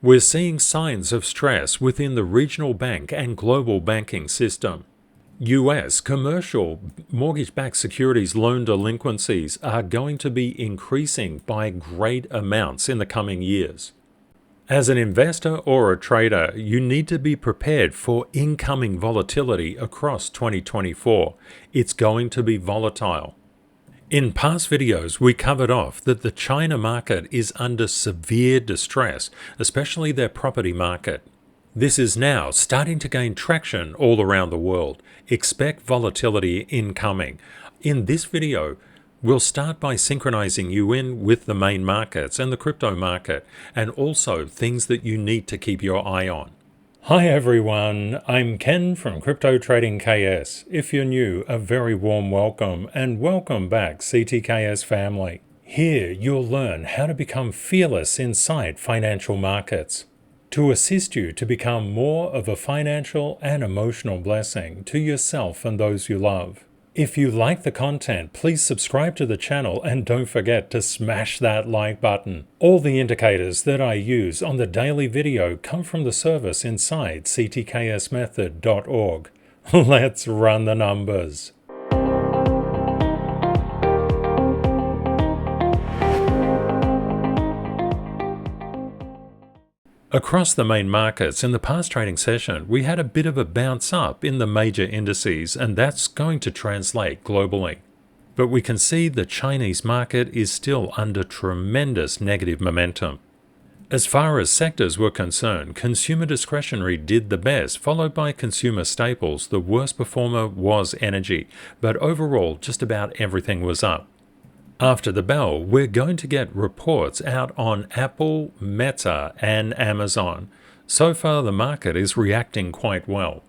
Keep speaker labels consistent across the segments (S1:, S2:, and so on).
S1: We're seeing signs of stress within the regional bank and global banking system. US commercial mortgage-backed securities loan delinquencies are going to be increasing by great amounts in the coming years. As an investor or a trader, you need to be prepared for incoming volatility across 2024. It's going to be volatile. In past videos, we covered off that the China market is under severe distress, especially their property market. This is now starting to gain traction all around the world. Expect volatility incoming. In this video, we'll start by synchronizing you in with the main markets and the crypto market, and also things that you need to keep your eye on. Hi everyone, I'm Ken from CryptoTradingKS. If you're new, a very warm welcome, and welcome back CTKS family. Here you'll learn how to become fearless inside financial markets, to assist you to become more of a financial and emotional blessing to yourself and those you love. If you like the content, please subscribe to the channel and don't forget to smash that like button. All the indicators that I use on the daily video come from the service inside ctksmethod.org. Let's run the numbers. Across the main markets in the past trading session, we had a bit of a bounce up in the major indices, and that's going to translate globally. But we can see the Chinese market is still under tremendous negative momentum. As far as sectors were concerned, consumer discretionary did the best, followed by consumer staples. The worst performer was energy, but overall just about everything was up. After the bell, we're going to get reports out on Apple, Meta, and Amazon. So far, the market is reacting quite well.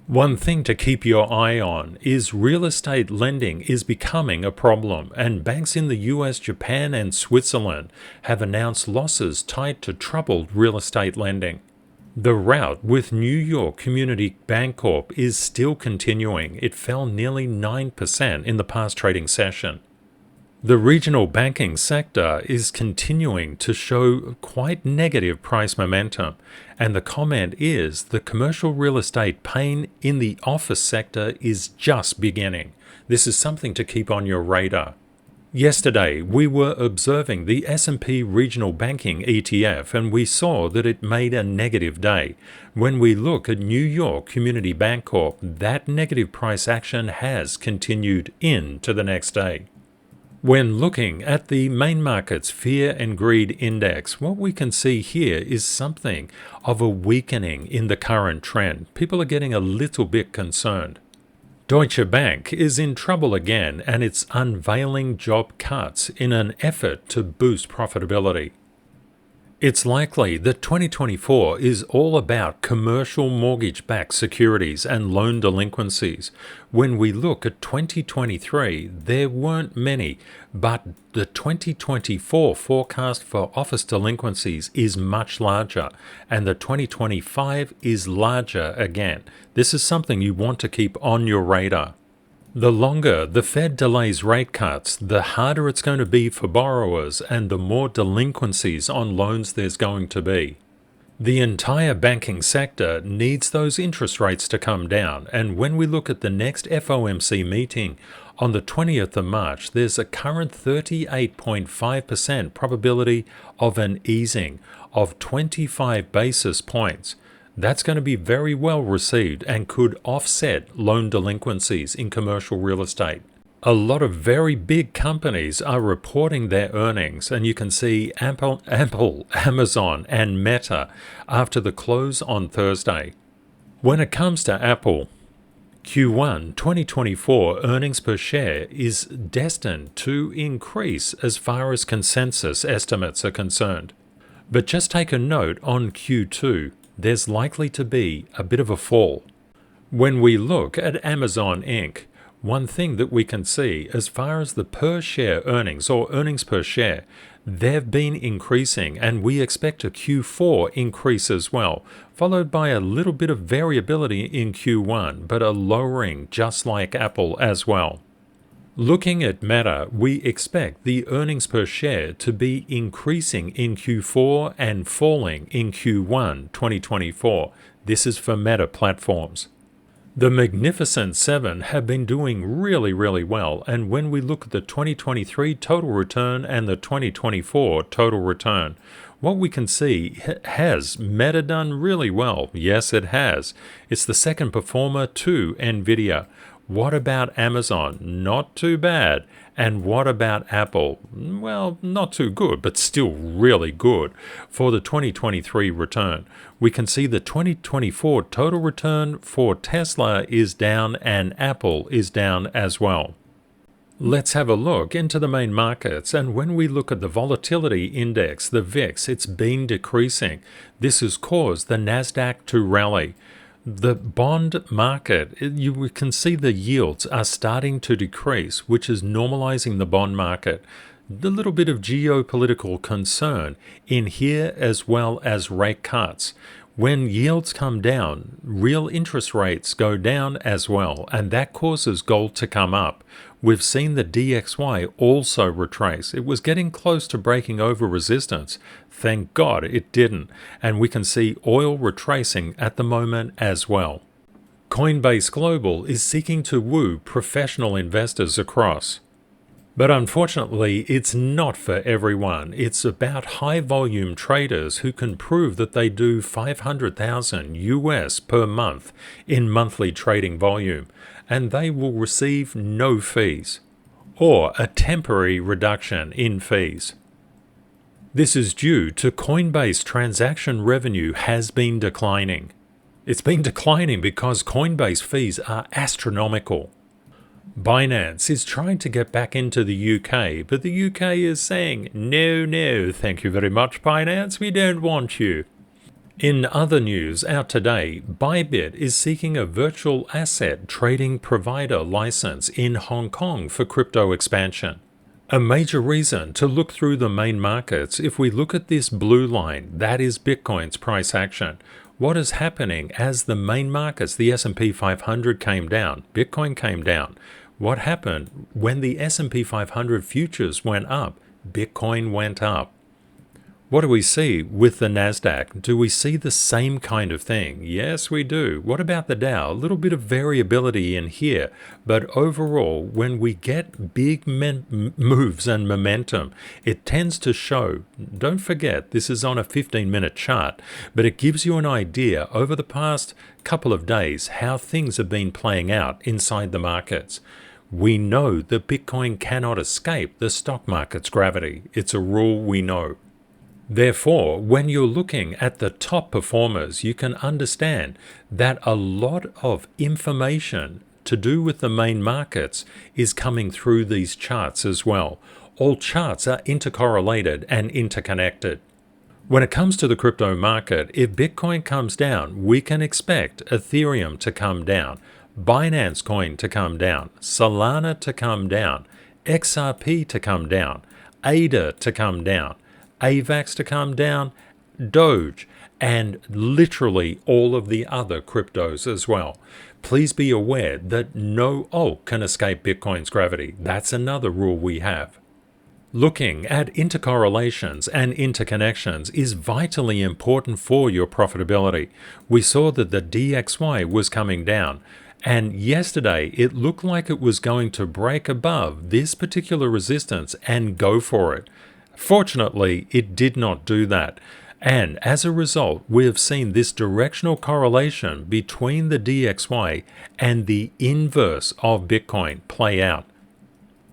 S1: One thing to keep your eye on is real estate lending is becoming a problem, and banks in the US, Japan, and Switzerland have announced losses tied to troubled real estate lending. The rout with New York Community Bancorp is still continuing. It fell nearly 9% in the past trading session. The regional banking sector is continuing to show quite negative price momentum, and the comment is the commercial real estate pain in the office sector is just beginning. This is something to keep on your radar. Yesterday, we were observing the S&P Regional Banking ETF, and we saw that it made a negative day. When we look at New York Community Bancorp, that negative price action has continued into the next day. When looking at the main market's Fear and Greed Index, what we can see here is something of a weakening in the current trend. People are getting a little bit concerned. Deutsche Bank is in trouble again, and it's unveiling job cuts in an effort to boost profitability. It's likely that 2024 is all about commercial mortgage-backed securities and loan delinquencies. When we look at 2023, there weren't many, but the 2024 forecast for office delinquencies is much larger, and the 2025 is larger again. This is something you want to keep on your radar. The longer the Fed delays rate cuts, the harder it's going to be for borrowers and the more delinquencies on loans there's going to be. The entire banking sector needs those interest rates to come down, and when we look at the next FOMC meeting on the 20th of March, there's a current 38.5% probability of an easing of 25 basis points. That's going to be very well received and could offset loan delinquencies in commercial real estate. A lot of very big companies are reporting their earnings, and you can see Apple, Amazon, and Meta after the close on Thursday. When it comes to Apple, Q1 2024 earnings per share is destined to increase as far as consensus estimates are concerned. But just take a note on Q2. There's likely to be a bit of a fall. When we look at Amazon Inc., one thing that we can see as far as the per share earnings or earnings per share, they've been increasing, and we expect a Q4 increase as well, followed by a little bit of variability in Q1, but a lowering just like Apple as well. Looking at Meta, we expect the earnings per share to be increasing in Q4 and falling in Q1 2024. This is for Meta platforms. The Magnificent Seven have been doing really well, and when we look at the 2023 total return and the 2024 total return, what we can see has Meta done really well. Yes, it has. It's the second performer to Nvidia. What about Amazon? Not too bad. And what about Apple? Well, not too good, but still really good for the 2023 return. We can see the 2024 total return for Tesla is down and Apple is down as well. Let's have a look into the main markets, and when we look at the volatility index, the VIX, it's been decreasing. This has caused the Nasdaq to rally. The bond market, you can see the yields are starting to decrease, which is normalizing the bond market. A little bit of geopolitical concern in here as well as rate cuts. When yields come down, real interest rates go down as well, and that causes gold to come up. We've seen the DXY also retrace. It was getting close to breaking over resistance. Thank God it didn't. And we can see oil retracing at the moment as well. Coinbase Global is seeking to woo professional investors across. But unfortunately, it's not for everyone. It's about high-volume traders who can prove that they do $500,000 US per month in monthly trading volume, and they will receive no fees, or a temporary reduction in fees. This is due to Coinbase transaction revenue has been declining. It's been declining because Coinbase fees are astronomical. Binance is trying to get back into the UK, but the UK is saying, no, thank you very much, Binance, we don't want you. In other news out today, Bybit is seeking a virtual asset trading provider license in Hong Kong for crypto expansion. A major reason to look through the main markets, if we look at this blue line, that is Bitcoin's price action. What is happening as the main markets, the S&P 500 came down, Bitcoin came down. What happened when the S&P 500 futures went up? Bitcoin went up. What do we see with the Nasdaq? Do we see the same kind of thing? Yes, we do. What about the Dow? A little bit of variability in here, but overall, when we get big moves and momentum, it tends to show. Don't forget, this is on a 15-minute chart, but it gives you an idea over the past couple of days how things have been playing out inside the markets. We know that Bitcoin cannot escape the stock market's gravity. It's a rule we know. Therefore, when you're looking at the top performers, you can understand that a lot of information to do with the main markets is coming through these charts as well. All charts are intercorrelated and interconnected. When it comes to the crypto market, if Bitcoin comes down, we can expect Ethereum to come down, Binance Coin to come down, Solana to come down, XRP to come down, ADA to come down, AVAX to come down, Doge, and literally all of the other cryptos as well. Please be aware that no alt can escape Bitcoin's gravity. That's another rule we have. Looking at intercorrelations and interconnections is vitally important for your profitability. We saw that the DXY was coming down, and yesterday it looked like it was going to break above this particular resistance and go for it. Fortunately, it did not do that. And as a result, we have seen this directional correlation between the DXY and the inverse of Bitcoin play out.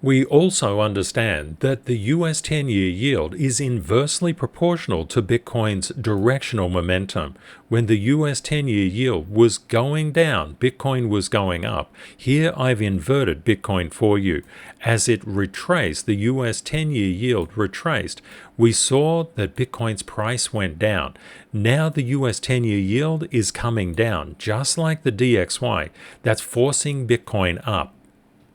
S1: We also understand that the US 10-year yield is inversely proportional to Bitcoin's directional momentum. When the US 10-year yield was going down, Bitcoin was going up. Here I've inverted Bitcoin for you. As it retraced, the US 10-year yield retraced, we saw that Bitcoin's price went down. Now the US 10-year yield is coming down, just like the DXY. That's forcing Bitcoin up.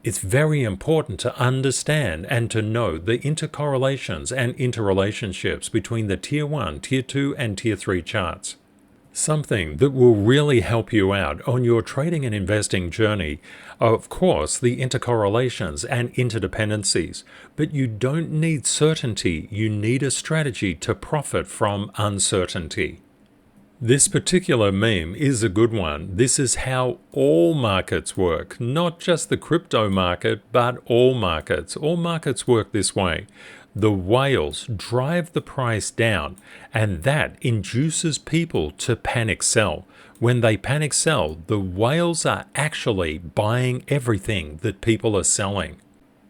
S1: It's very important to understand and to know the intercorrelations and interrelationships between the Tier 1, Tier 2, and Tier 3 charts. Something that will really help you out on your trading and investing journey, of course, the intercorrelations and interdependencies. But you don't need certainty, you need a strategy to profit from uncertainty. This particular meme is a good one. This is how all markets work, not just the crypto market, but all markets. All markets work this way. The whales drive the price down, and that induces people to panic sell. When they panic sell, the whales are actually buying everything that people are selling.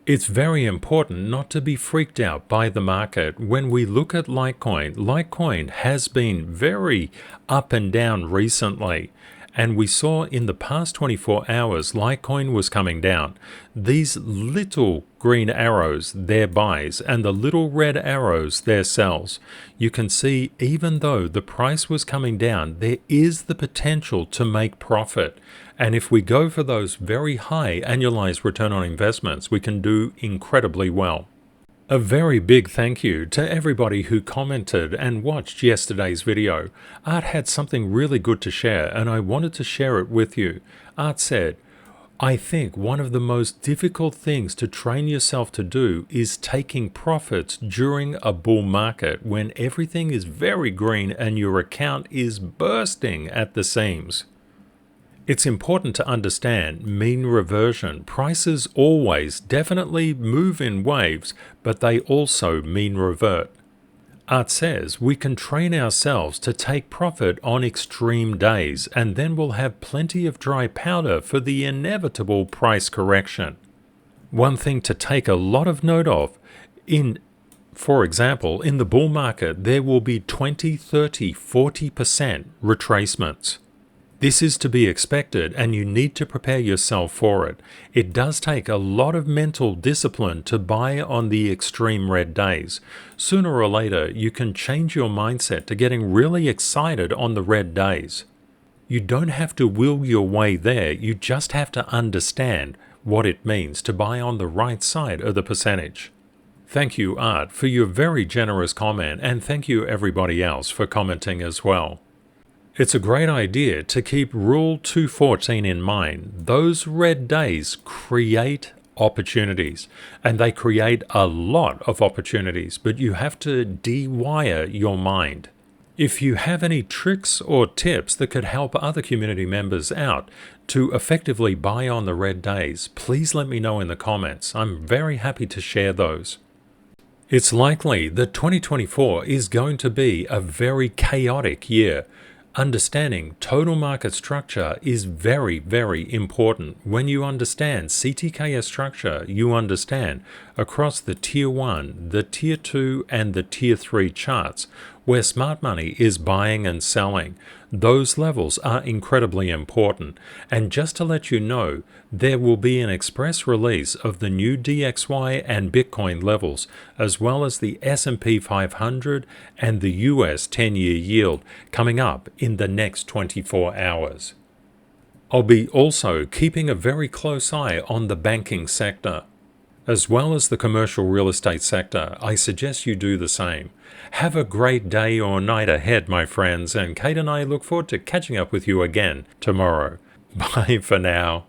S1: It's very important not to be freaked out by the market. When we look at Litecoin has been very up and down recently. And we saw in the past 24 hours, Litecoin was coming down. These little green arrows, they're buys, and the little red arrows, they're sells. You can see even though the price was coming down, there is the potential to make profit. And if we go for those very high annualized return on investments, we can do incredibly well. A very big thank you to everybody who commented and watched yesterday's video. Art had something really good to share, and I wanted to share it with you. Art said, I think one of the most difficult things to train yourself to do is taking profits during a bull market when everything is very green and your account is bursting at the seams. It's important to understand mean reversion. Prices always definitely move in waves, but they also mean revert. Art says we can train ourselves to take profit on extreme days, and then we'll have plenty of dry powder for the inevitable price correction. One thing to take a lot of note of, for example, in the bull market, there will be 20, 30, 40% retracements. This is to be expected, and you need to prepare yourself for it. It does take a lot of mental discipline to buy on the extreme red days. Sooner or later, you can change your mindset to getting really excited on the red days. You don't have to will your way there, you just have to understand what it means to buy on the right side of the percentage. Thank you, Art, for your very generous comment, and thank you everybody else for commenting as well. It's a great idea to keep Rule 214 in mind. Those red days create opportunities, and they create a lot of opportunities, but you have to de-wire your mind. If you have any tricks or tips that could help other community members out to effectively buy on the red days, please let me know in the comments. I'm very happy to share those. It's likely that 2024 is going to be a very chaotic year. Understanding total market structure is very, very important. When you understand CTKS structure, you understand across the Tier 1, the Tier 2, and the Tier 3 charts, where smart money is buying and selling. Those levels are incredibly important. And just to let you know, there will be an express release of the new DXY and Bitcoin levels, as well as the S&P 500 and the US 10-year yield coming up in the next 24 hours. I'll be also keeping a very close eye on the banking sector, as well as the commercial real estate sector. I suggest you do the same. Have a great day or night ahead, my friends, and Kate and I look forward to catching up with you again tomorrow. Bye for now.